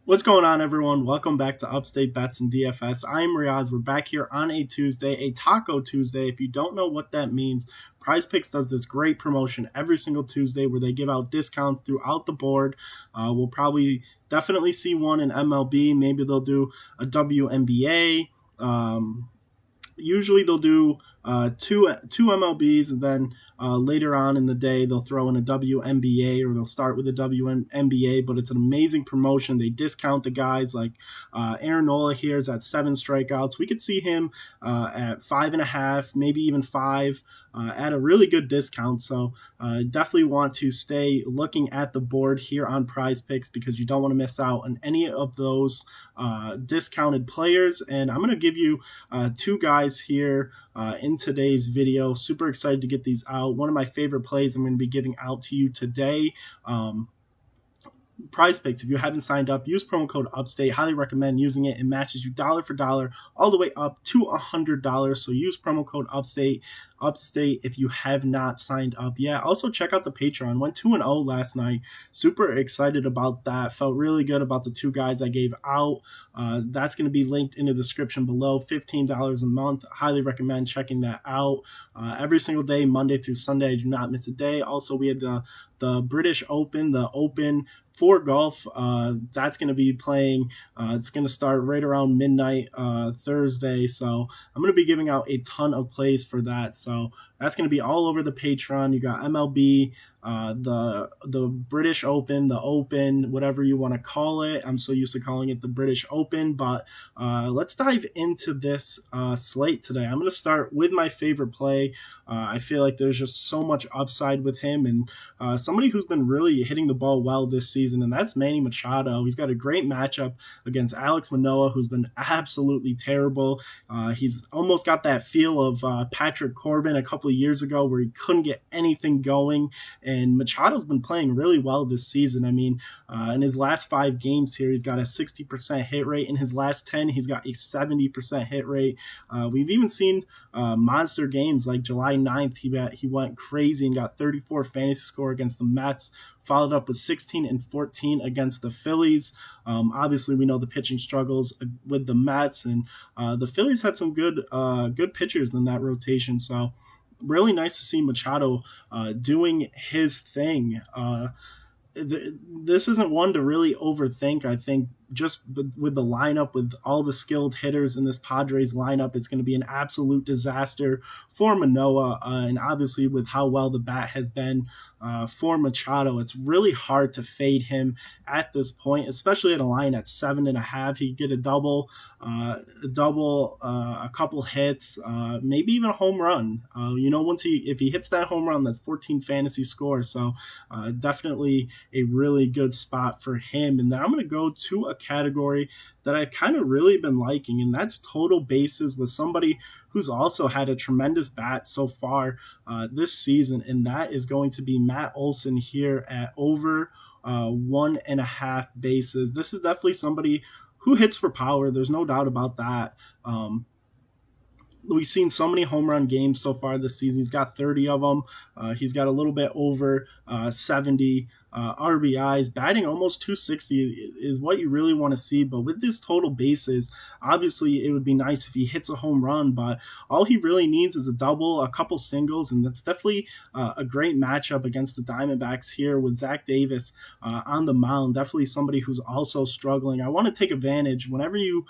What's going on, everyone? Welcome back to Upstate Bets and DFS. I'm Reoz. We're back here on a Tuesday, a Taco Tuesday. If you don't know what that means, Prize Picks does this great promotion every single Tuesday where they give out discounts throughout the board. We'll probably definitely see one in MLB. Maybe they'll do a WNBA. Usually they'll do two MLBs, and then later on in the day they'll throw in a WNBA, or they'll start with a WNBA. But it's an amazing promotion. They discount the guys like Aaron Nola here is at 7 strikeouts. We could see him at 5.5, maybe even 5. At a really good discount. So definitely want to stay looking at the board here on Prize Picks because you don't want to miss out on any of those discounted players. And I'm going to give you two guys here in today's video. Super excited to get these out. One of my favorite plays I'm going to be giving out to you today. Prize Picks. If you haven't signed up, use promo code Upstate. Highly recommend using it. It matches you dollar for dollar all the way up to $100. So use promo code Upstate. Upstate if you have not signed up yet. Also check out the Patreon. Went 2-0 last night. Super excited about that. Felt really good about the two guys I gave out. That's going to be linked in the description below. $15 a month. Highly recommend checking that out. Every single day, Monday through Sunday. I do not miss a day. Also, we had the British Open, the Open for golf. That's going to be playing. It's going to start right around midnight Thursday. So I'm going to be giving out a ton of plays for that. So that's going to be all over the Patreon. You got MLB, the British Open, the Open, whatever you want to call it. I'm so used to calling it the British Open, but let's dive into this slate today. I'm going to start with my favorite play. I feel like there's just so much upside with him, and somebody who's been really hitting the ball well this season, and that's Manny Machado. He's got a great matchup against Alex Manoah, who's been absolutely terrible. He's almost got that feel of Patrick Corbin a couple of years ago where he couldn't get anything going, and Machado's been playing really well this season. I mean, in his last 5 games here, he's got a 60% hit rate. In his last 10, he's got a 70% hit rate. We've even seen monster games like July 9th. He went crazy and got 34 fantasy score against the Mets, followed up with 16 and 14 against the Phillies. Obviously, we know the pitching struggles with the Mets, and the Phillies had some good pitchers in that rotation. So really nice to see Machado doing his thing. This isn't one to really overthink. I think just with the lineup, with all the skilled hitters in this Padres lineup, it's going to be an absolute disaster for Manoah. And obviously, with how well the bat has been for Machado, it's really hard to fade him at this point, especially at a line at 7.5. He could get a couple hits, maybe even a home run. If he hits that home run, that's 14 fantasy scores. So definitely a really good spot for him. And then I'm going to go to a category that I've kind of really been liking, and that's total bases with somebody who's also had a tremendous bat so far this season, and that is going to be Matt Olson here at over 1.5 bases. This is definitely somebody who hits for power. There's no doubt about that. We've seen so many home run games so far this season. He's got 30 of them. He's got a little bit over 70 RBIs. Batting almost 260 is what you really want to see. But with this total bases, obviously it would be nice if he hits a home run. But all he really needs is a double, a couple singles, and that's definitely a great matchup against the Diamondbacks here with Zach Davis on the mound. Definitely somebody who's also struggling. I want to take advantage whenever you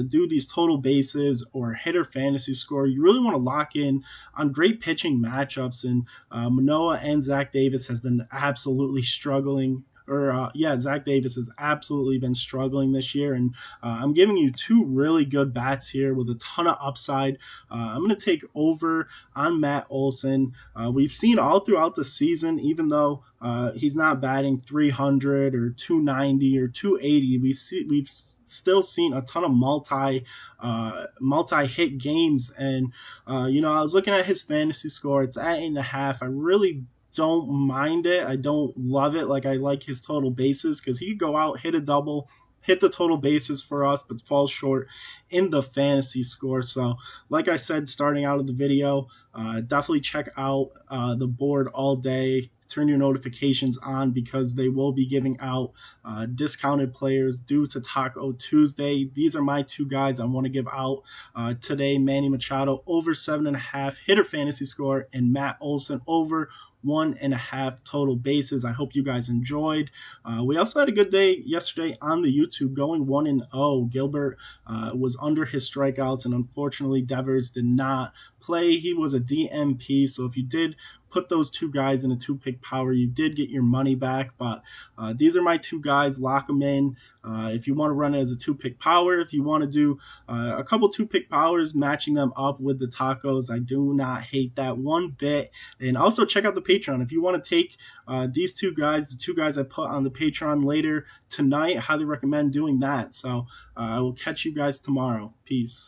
do these total bases or hitter fantasy score. You really want to lock in on great pitching matchups, and Manoah and Zach Davis has been absolutely struggling. Zach Davis has absolutely been struggling this year, and I'm giving you two really good bats here with a ton of upside. I'm going to take over on Matt Olson. We've seen all throughout the season, even though he's not batting 300 or 290 or 280, we've still seen a ton of multi hit games, and I was looking at his fantasy score. It's at 8.5. I really don't mind it. I don't love it. Like, I like his total bases because he could go out, hit a double, hit the total bases for us, but falls short in the fantasy score. So, like I said, starting out of the video, definitely check out the board all day. turn your notifications on because they will be giving out discounted players due to Taco Tuesday. These are my two guys I want to give out today. Manny Machado over 7.5 hitter fantasy score, and Matt Olson over 1.5 total bases. I hope you guys enjoyed. We also had a good day yesterday on the YouTube, going 1-0. Gilbert was under his strikeouts, and unfortunately Devers did not play. He was a DMP, so if you did put those two guys in a two-pick power, you did get your money back. But these are my two guys. Lock them in. If you want to run it as a two-pick power, if you want to do a couple two-pick powers, matching them up with the tacos, I do not hate that one bit. And also check out the Patreon. If you want to take these two guys, the two guys I put on the Patreon later tonight, I highly recommend doing that. So I will catch you guys tomorrow. Peace.